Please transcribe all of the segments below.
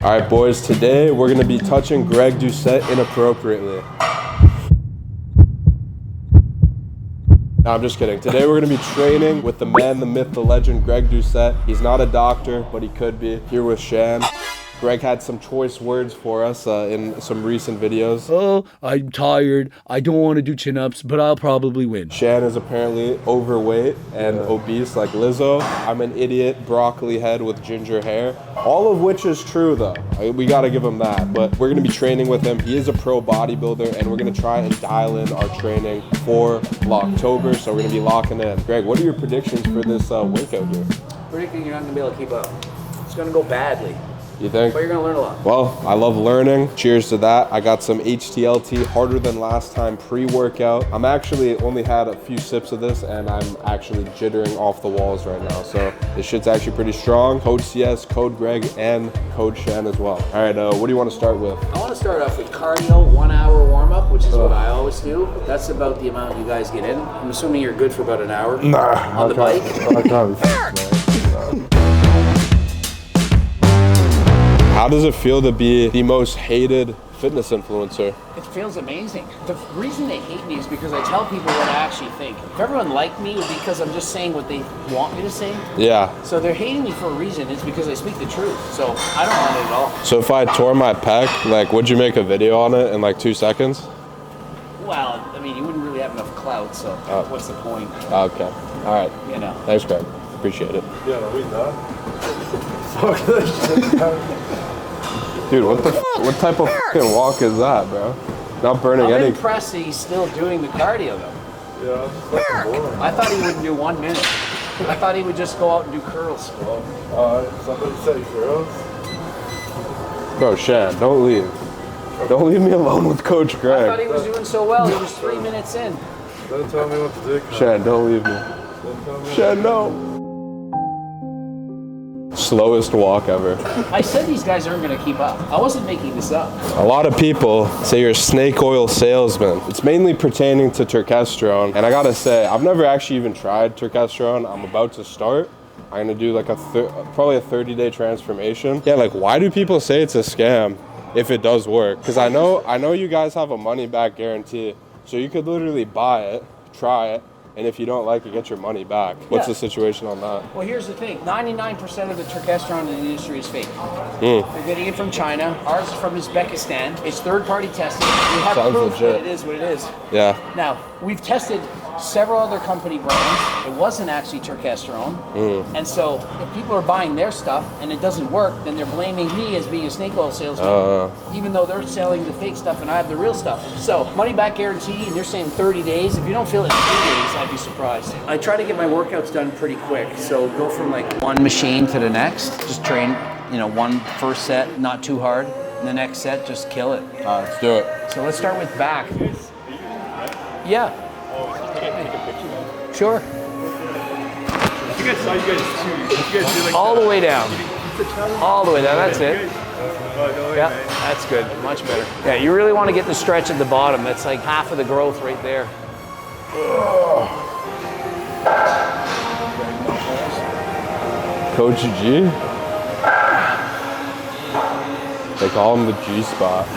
All right, boys, today we're gonna be touching Greg Doucette inappropriately. No, I'm just kidding. Today we're gonna be training with the man, the myth, the legend, Greg Doucette. He's not a doctor, but he could be. Here with Shan. Greg had some choice words for us in some recent videos. Oh, I'm tired. I don't want to do chin-ups, but I'll probably win. Shan is apparently overweight and obese like Lizzo. I'm an idiot broccoli head with ginger hair. All of which is true though. We gotta give him that. But we're gonna be training with him. He is a pro bodybuilder and we're gonna try and dial in our training for October. So we're gonna be locking in. Greg, what are your predictions for this workout here? Predicting you're not going to be able to keep up. It's going to go badly. You think? But you're going to learn a lot. Well, I love learning. Cheers to that. I got some HTLT, harder than last time, pre-workout. I'm actually only had a few sips of this and I'm actually jittering off the walls right now. So this shit's actually pretty strong. Code CS, code Greg, and code Shan as well. All right, what do you want to start with? I want to start off with cardio, 1 hour warm up, which is what I always do. That's about the amount you guys get in. I'm assuming you're good for about an hour on the bike. How does it feel to be the most hated fitness influencer? It feels amazing. The reason they hate me is because I tell people what I actually think. If everyone liked me, it would be because I'm just saying what they want me to say. Yeah. So they're hating me for a reason. It's because I speak the truth. So I don't want it at all. So if I tore my pec, like, would you make a video on it in like 2 seconds? Well, I mean, you wouldn't really have enough clout, so what's the point? Okay. All right. You know. Thanks, Greg. Appreciate it. Yeah, no, we not. Dude, what type of fucking walk is that, bro? Not burning I'm any. impressed that he's still doing the cardio, though. Yeah, it's fucking boring. I thought he wouldn't do 1 minute. I thought he would just go out and do curls. Somebody say girls? Bro, Shan, don't leave. Don't leave me alone with Coach I Greg. thought he was doing so well. He was 3 minutes in. Don't tell me what to do. Shan, don't leave me. Don't tell me. Shan, no. Slowest walk ever. I said these guys aren't going to keep up. I wasn't making this up. A lot of people say you're a snake oil salesman. It's mainly pertaining to testosterone. And I gotta say, I've never actually even tried testosterone. I'm about to start. I'm gonna do like probably a 30-day transformation. Yeah, like why do people say it's a scam if it does work? Because I know you guys have a money back guarantee. So you could literally buy it, try it, and if you don't like it, get your money back. What's the situation on that? Well, here's the thing. 99% of the testosterone in the industry is fake. They're getting it from China. Ours is from Uzbekistan. It's third-party tested. We have proof that it is what it is. Yeah. Now, we've tested several other company brands. It wasn't actually testosterone. And so if people are buying their stuff and it doesn't work, then they're blaming me as being a snake oil salesman, even though they're selling the fake stuff and I have the real stuff. So money back guarantee, and you're saying 30 days. If you don't feel it in 3 days, I'd be surprised. I try to get my workouts done pretty quick. So go from like one machine to the next. Just train, one first set, not too hard. And the next set, just kill it. All right, let's do it. So let's start with back. Yeah. Sure. All the way down. All the way down. That's it. Yeah, that's good. Much better. Yeah, you really want to get the stretch at the bottom. That's like half of the growth right there. Coach G? They call him the G spot.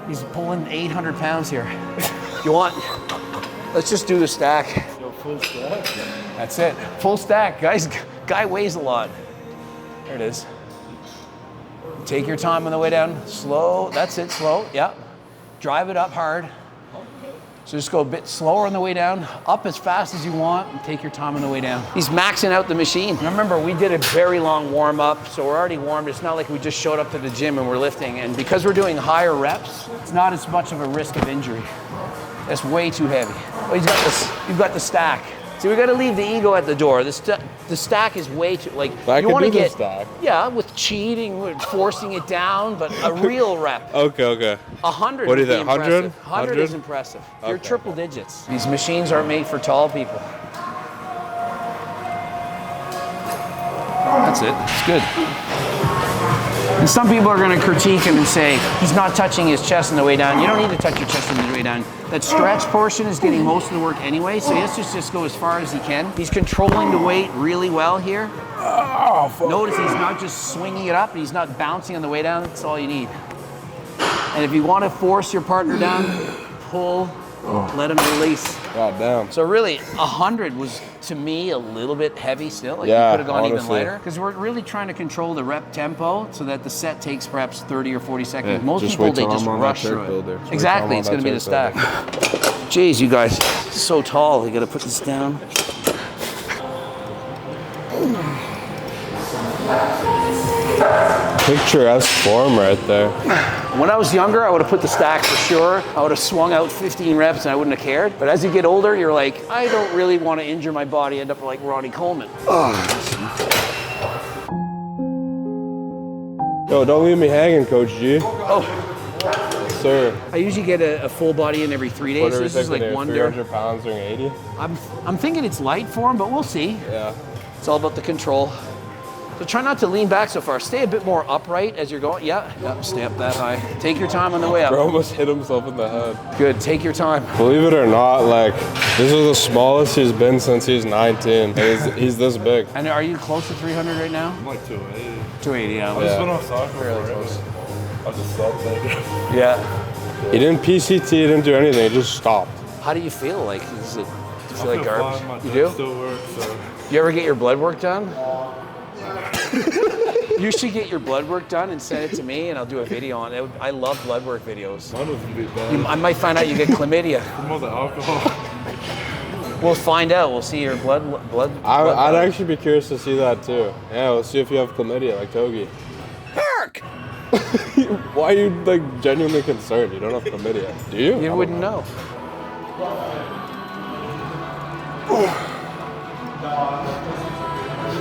He's pulling 800 pounds here. Let's just do the stack. Full stack? That's it. Full stack. Guy weighs a lot. There it is. Take your time on the way down. Slow. That's it. Slow. Yeah. Drive it up hard. So just go a bit slower on the way down, up as fast as you want, and take your time on the way down. He's maxing out the machine. Remember, we did a very long warm up, so we're already warmed. It's not like we just showed up to the gym and we're lifting. And because we're doing higher reps, it's not as much of a risk of injury. That's way too heavy. Oh, he's got this. You've got the stack. See, we got to leave the ego at the door. The stack is way too, like, you want to get, stack. Yeah, with cheating, with forcing it down, but a real rep. Okay. 100. What do you think? 100? 100 is impressive. You're triple digits. These machines aren't made for tall people. That's it. It's good. And some people are going to critique him and say, he's not touching his chest on the way down. You don't need to touch your chest on the way down. That stretch portion is getting most of the work anyway, so he has to just go as far as he can. He's controlling the weight really well here. Oh, fuck. Notice he's not just swinging it up and he's not bouncing on the way down. That's all you need. And if you want to force your partner down, pull, let him release. God damn. So really, 100 was, to me, a little bit heavy still. Like Yeah, you could have gone even honestly. lighter. Because we're really trying to control the rep tempo so that the set takes perhaps 30 or 40 seconds. Yeah, Most just people, wait they till just I'm on that rush turf through it. builder. Just wait Exactly, till it's I'm going on to be that the turf stack. Jeez, you guys, so tall. You got to put this down. Picturesque form right there. When I was younger, I would have put the stack for sure. I would have swung out 15 reps and I wouldn't have cared. But as you get older, you're like, I don't really want to injure my body, end up like Ronnie Coleman. Yo, don't leave me hanging, Coach G. Oh, Yes, sir. I usually get a full body in every 3 days. What are we This is thinking like here? one day. 300 pounds doing 80? I'm thinking it's light for him, but we'll see. Yeah. It's all about the control. So try not to lean back so far. Stay a bit more upright as you're going. Yeah, stay up that high. Take your time on the way up. Bro almost hit himself in the head. Good, take your time. Believe it or not, like, this is the smallest he's been since he's 19. He's this big. And are you close to 300 right now? I'm like 280. 280, yeah. I've just been on soccer forever. I just stopped there. Yeah. He didn't PCT, he didn't do anything, he just stopped. How do you feel? Like, do you feel like fine, garbage? my You dick do? still works, so. You ever get your blood work done? You should get your blood work done and send it to me, and I'll do a video on it. I love blood work videos. Mine doesn't be bad. I might find out you get chlamydia. More the alcohol. We'll find out. We'll see your blood. I'd actually be curious to see that too. Yeah, we'll see if you have chlamydia, like Togi. Eric! Why are you like genuinely concerned? You don't have chlamydia, do you? You wouldn't know.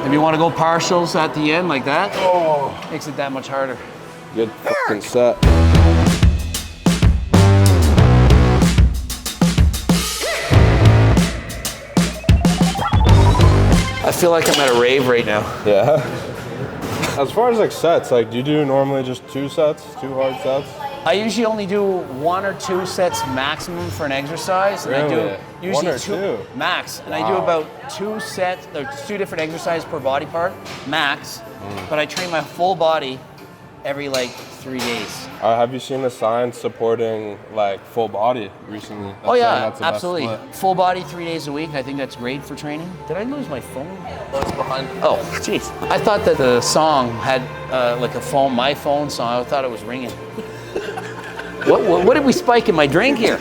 If you want to go partials at the end like that, makes it that much harder. Good fucking set. I feel like I'm at a rave right now. Yeah. As far as like sets, like, do you do normally just 2 sets, 2 hard sets? I usually only do 1 or 2 sets maximum for an exercise, and I Really? do usually 1 or 2? max, and I do Wow. about 2 sets, or 2 different exercises per body part, max. But I train my full body every like 3 days. Have you seen a sign supporting like full body recently? Oh That's saying yeah, that's the best absolutely. split. Full body 3 days a week. I think that's great for training. Did I lose my phone? Oh, it's behind. Oh, jeez. I thought that the song had like a phone, my phone song. I thought it was ringing. What did we spike in my drink here?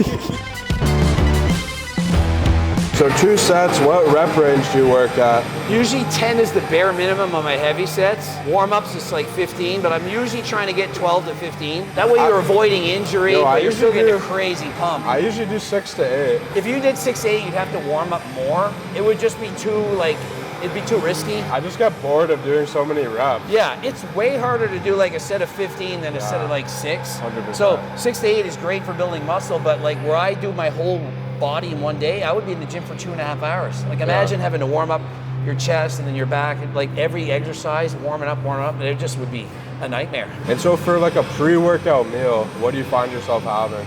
So 2 sets, what rep range do you work at? Usually 10 is the bare minimum on my heavy sets. Warm-ups is like 15, but I'm usually trying to get 12 to 15. That way you're avoiding injury, No, I but you're still usually getting a do- crazy pump. I usually do 6 to 8. If you did 6 to 8, you'd have to warm up more. It would just be too, like, it'd be too risky. I just got bored of doing so many reps. Yeah, it's way harder to do like a set of 15 than a set of like 6. 100%. So 6 to 8 is great for building muscle, but like where I do my whole body in one day, I would be in the gym for 2.5 hours. Like imagine having to warm up your chest and then your back, and like every exercise, warming up, it just would be a nightmare. And so for like a pre-workout meal, what do you find yourself having?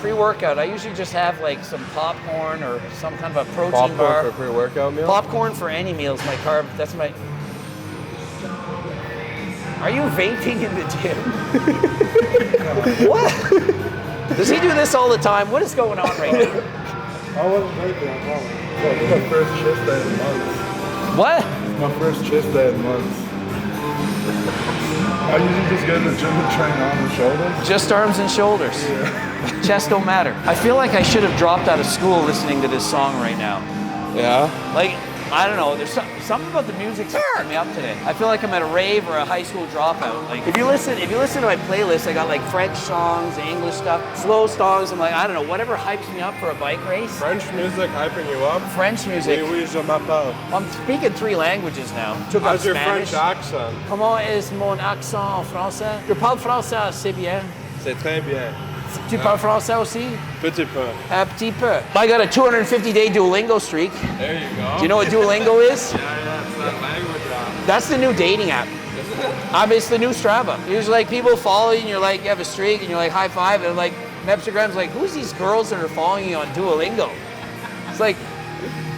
Pre-workout, I usually just have like some popcorn or some kind of a protein Popcorn bar. for a pre-workout meal? Popcorn for any meals, my carb, that's my... Are you vaping in the gym? What? Does he do this all the time? What is going on right now? I wasn't vaping, I promise. This is my first chest day in months. What? It's my first chest day in months. I usually just go to the gym and train arms and shoulders. Just arms and shoulders. Chest don't matter. I feel like I should have dropped out of school listening to this song right now. Yeah? Like, I don't know, there's something about the music's fucking me up today. I feel like I'm at a rave or a high school dropout. Like, if you listen to my playlist, I got like French songs, English stuff, slow songs. I'm like, I don't know, whatever hypes me up for a bike race. French music hyping you up? French music. Oui, je m'appelle. I'm speaking 3 languages now. Took up How's your Spanish. French accent? Comment est mon accent en français? Je parle français assez bien. C'est très bien. Tu parles français aussi? Petit peu. Un petit peu. I got a 250-day Duolingo streak. There you go. Do you know what Duolingo is? Yeah, it's that language app. That's the new dating app. It's the new Strava. Usually, like, people follow you and you're like, you have a streak and you're like, high five. And like, Instagram's like, who's these girls that are following you on Duolingo? It's like,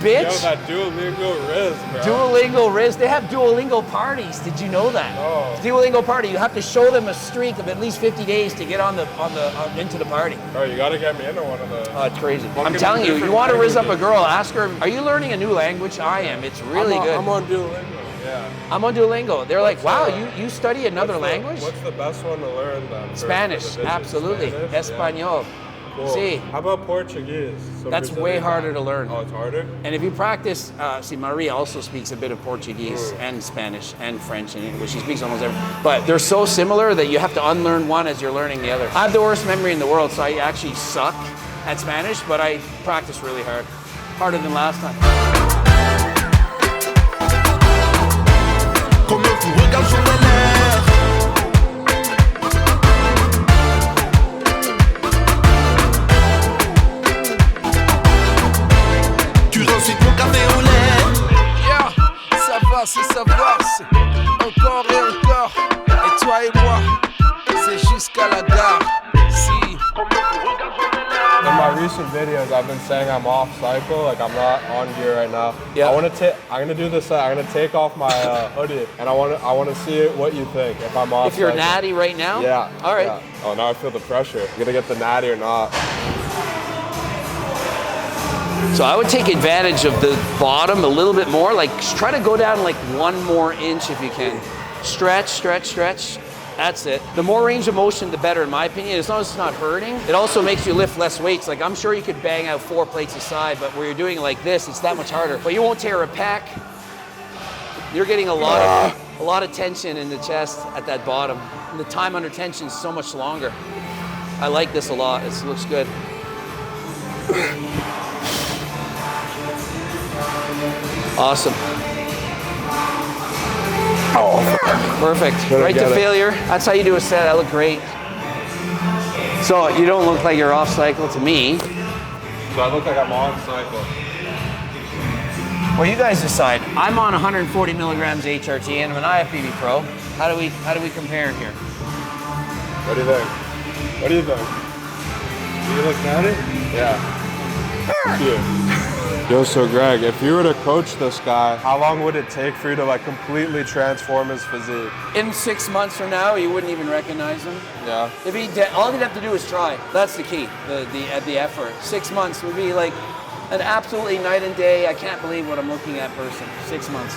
bitch. Yo, that Duolingo Riz, bro. Duolingo Riz. They have Duolingo parties. Did you know that? Oh. Duolingo party. You have to show them a streak of at least 50 days to get into the party. Bro, you gotta get me into one of those. Oh, it's crazy. I'm Fucking telling you, you different want to riz up a languages. girl, ask her, are you learning a new language? I am. It's really good. I'm on Duolingo, yeah. I'm on Duolingo. They're like, wow, What's, you study another language? What's the best one to learn then? for Spanish, the business? absolutely. Spanish? Espanol. Yeah. Cool. See, How about Portuguese? Some that's way Brazilian- harder to learn. Oh, it's harder? And if you practice, see, Maria also speaks a bit of Portuguese and Spanish and French and English. She speaks almost everything. But they're so similar that you have to unlearn one as you're learning the other. I have the worst memory in the world, so I actually suck at Spanish, but I practice really hard. Harder than last time. Comme tu regardes sur les lèvres. Tu recites mon café au lait. Yeah, ça va, c'est encore et encore. Et toi et moi, c'est jusqu'à la gare. Si. In my recent videos, I've been saying I'm off cycle, like I'm not on gear right now. Yeah. I'm gonna do this. I'm gonna take off my hoodie, and I want to see what you think if I'm off. If you're cycle. natty right now? Yeah. All right. yeah. Oh, now I feel the pressure. I'm gonna get the natty or not. So I would take advantage of the bottom a little bit more. Like try to go down like 1 more inch if you can. Stretch, stretch, stretch. That's it. The more range of motion, the better, in my opinion. As long as it's not hurting. It also makes you lift less weights. Like I'm sure you could bang out 4 plates aside, but where you're doing it like this, it's that much harder. But you won't tear a pec. You're getting a lot of tension in the chest at that bottom. And the time under tension is so much longer. I like this a lot. It looks good. Awesome. Oh, Perfect. Better Right to get it. failure. That's how you do a set. That looked great. So you don't look like you're off cycle to me. so I look like I'm on cycle. Well, you guys decide. I'm on 140 milligrams HRT and I'm an IFBB Pro. How do we compare here? What do you think? What do you think? Do you look natty? Yeah. Cute. Yo, so Greg, if you were to coach this guy, how long would it take for you to like completely transform his physique? In 6 months from now, you wouldn't even recognize him. Yeah. All he'd have to do is try. That's the key. The effort. 6 months would be like an absolutely night and day. I can't believe what I'm looking at person. 6 months.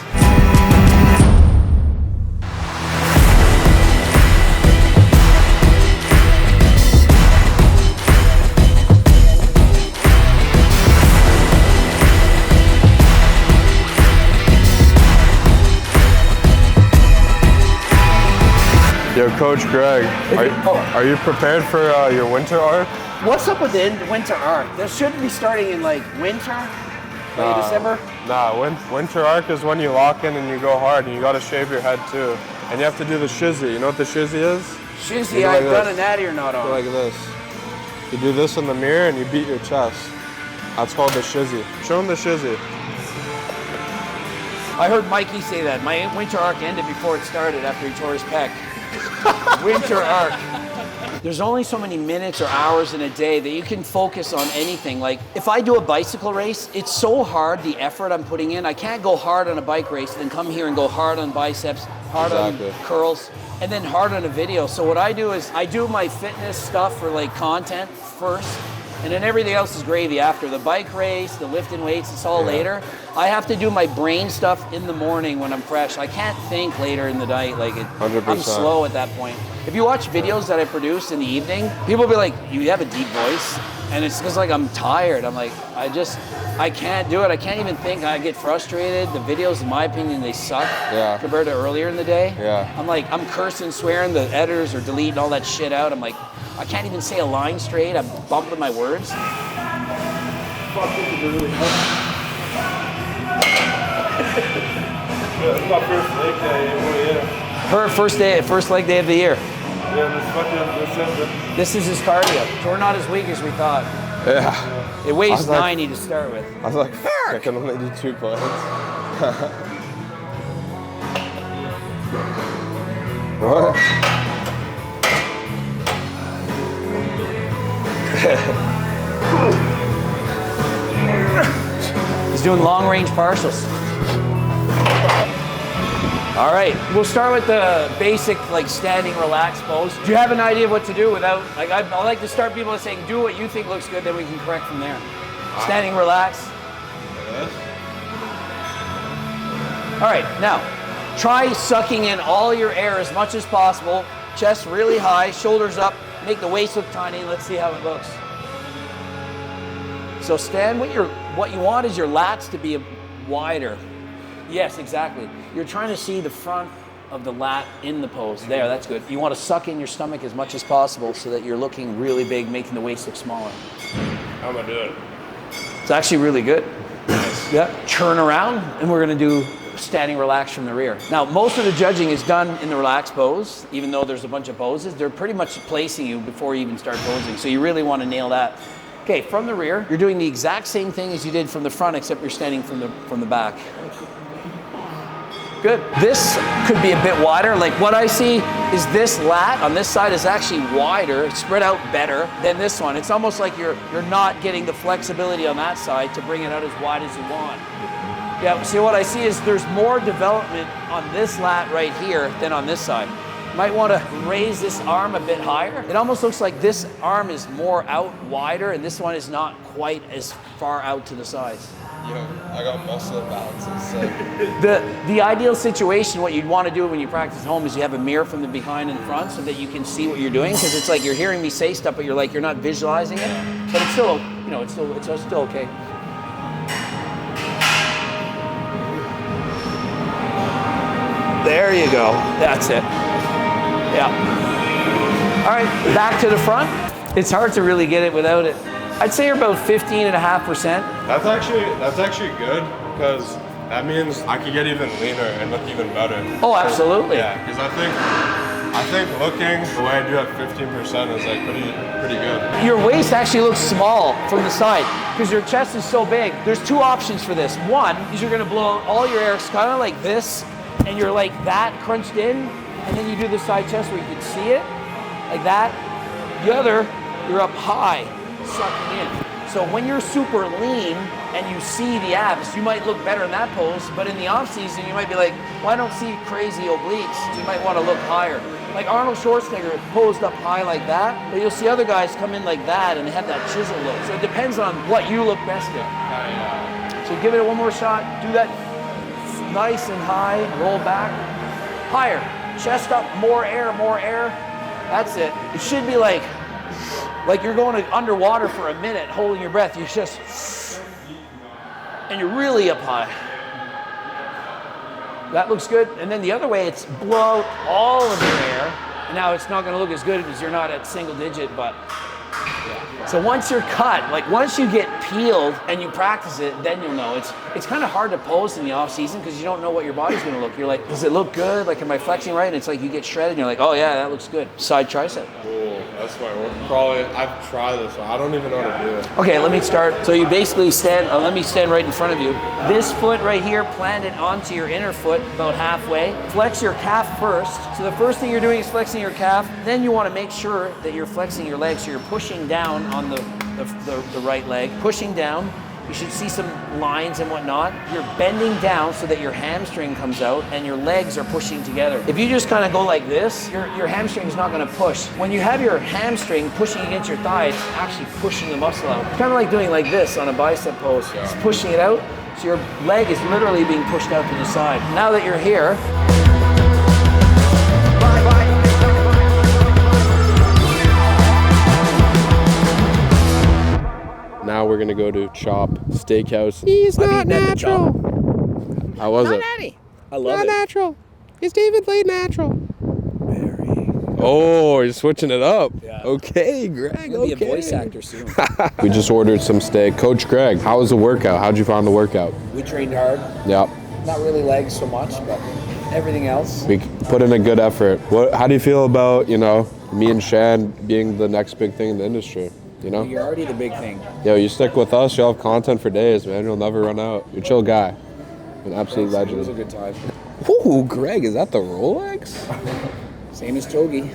Yo, Coach Greg, are you prepared for your winter arc? What's up with the winter arc? This should be starting in like winter, late December. Nah, winter arc is when you lock in and you go hard, and you gotta shave your head too. And you have to do the shizzy. You know what the shizzy is? Shizzy, go I've like done this. a natty or not Go on. like this. You do this in the mirror and you beat your chest. That's called the shizzy. Show him the shizzy. I heard Mikey say that. My winter arc ended before it started after he tore his pec. Winter arc. There's only so many minutes or hours in a day that you can focus on anything. Like if I do a bicycle race, it's so hard, the effort I'm putting in. I can't go hard on a bike race and then come here and go hard on biceps, hard Exactly. on curls, and then hard on a video. So what I do is I do my fitness stuff for like content first, and then everything else is gravy after. The bike race, the lifting weights, it's all later. I have to do my brain stuff in the morning when I'm fresh. I can't think later in the night. Like it, 100%. I'm slow at that point. If you watch videos that I produce in the evening, people will be like, you have a deep voice. And it's because like I'm tired. I'm like, I can't do it. I can't even think. I get frustrated. The videos, in my opinion, they suck compared to earlier in the day. Yeah. I'm like, I'm cursing, swearing. The editors are deleting all that shit out. I'm like, I can't even say a line straight. I'm bumping my words. It's my first leg day. Her first leg day of the year. Yeah, This is his cardio. So we're not as weak as we thought. Yeah. It weighs was like- 90 to start with. I was like, I can only do 2 plates. What? This doing long range partials. All right, we'll start with the basic like standing relaxed pose. Do you have an idea of what to do without, like I like to start people by saying, do what you think looks good, then we can correct from there. Standing relaxed. All right, now try sucking in all your air as much as possible. Chest really high, shoulders up, make the waist look tiny. Let's see how it looks. So stand, what you want is your lats to be wider. Yes, exactly. You're trying to see the front of the lat in the pose. There, that's good. You want to suck in your stomach as much as possible so that you're looking really big, making the waist look smaller. How am I doing? It's actually really good. Nice. Yeah. Turn around, and we're going to do standing relaxed from the rear. Now, most of the judging is done in the relaxed pose, even though there's a bunch of poses. They're pretty much placing you before you even start posing, so you really want to nail that. Okay, from the rear, you're doing the exact same thing as you did from the front, except you're standing from the back. Good. This could be a bit wider. Like what I see is this lat on this side is actually wider, spread out better than this one. It's almost like you're not getting the flexibility on that side to bring it out as wide as you want. Yeah, see what I see is there's more development on this lat right here than on this side. You might want to raise this arm a bit higher. It almost looks like this arm is more out wider and this one is not quite as far out to the sides. Yo, I got muscle imbalances. So. The ideal situation, what you'd want to do when you practice at home is you have a mirror from the behind and front so that you can see what you're doing, because it's like you're hearing me say stuff, but you're not visualizing it. But it's still, it's still okay. There you go. That's it. Yeah. All right, back to the front. It's hard to really get it without it. I'd say you're about 15.5%. That's actually good, because that means I could get even leaner and look even better. Oh, absolutely. Yeah, because I think looking the way I do at 15% is like pretty good. Your waist actually looks small from the side because your chest is so big. There's two options for this. One is you're gonna blow out all your air, it's kind of like this, and you're like that crunched in, and then you do the side chest where you can see it, like that. The other, you're up high, sucking in. So when you're super lean and you see the abs, you might look better in that pose, but in the off season, you might be like, well, I don't see crazy obliques. So you might want to look higher. Like Arnold Schwarzenegger posed up high like that, but you'll see other guys come in like that and they have that chisel look. So it depends on what you look best in. So give it one more shot, do that nice and high, roll back, higher, chest up, more air, that's it. It should be like you're going underwater for a minute, holding your breath. You're just, and you're really up high. That looks good. And then the other way, it's blow out all of your air. And now it's not going to look as good because you're not at single digit, but yeah. So once you're cut, like once you get peeled and you practice it, then you'll know. It's kind of hard to pose in the off season because you don't know what your body's going to look. You're like, does it look good? Like, am I flexing right? And it's like you get shredded and you're like, oh yeah, that looks good. Side tricep. Cool. That's my work. Probably, I've tried this one. I don't even know how to do it. Okay, let me start. So you basically stand, let me stand right in front of you. This foot right here, plant it onto your inner foot about halfway. Flex your calf first. So the first thing you're doing is flexing your calf. Then you want to make sure that you're flexing your leg. So you're pushing down on the right leg, pushing down. You should see some lines and whatnot. You're bending down so that your hamstring comes out and your legs are pushing together. If you just kind of go like this, your hamstring is not going to push. When you have your hamstring pushing against your thigh, it's actually pushing the muscle out. It's kind of like doing like this on a bicep pose. It's pushing it out, so your leg is literally being pushed out to the side. Now that you're here, now we're gonna go to Chop Steakhouse. He's not natural. How was it? Natty. I love Not it. natural. Is David Lee natural? Oh, you're switching it up. Yeah. Okay, Greg. I'm gonna be a voice actor soon. We just ordered some steak. Coach Greg, how was the workout? How'd you find the workout? We trained hard. Yep. Not really legs so much, but everything else. We put in a good effort. How do you feel about, me and Shan being the next big thing in the industry? You're already the big thing. Yo, you stick with us, you'll have content for days, man. You'll never run out. You're a chill guy. An absolute legend. It was a good time. Ooh, Greg, is that the Rolex? Same as Togi.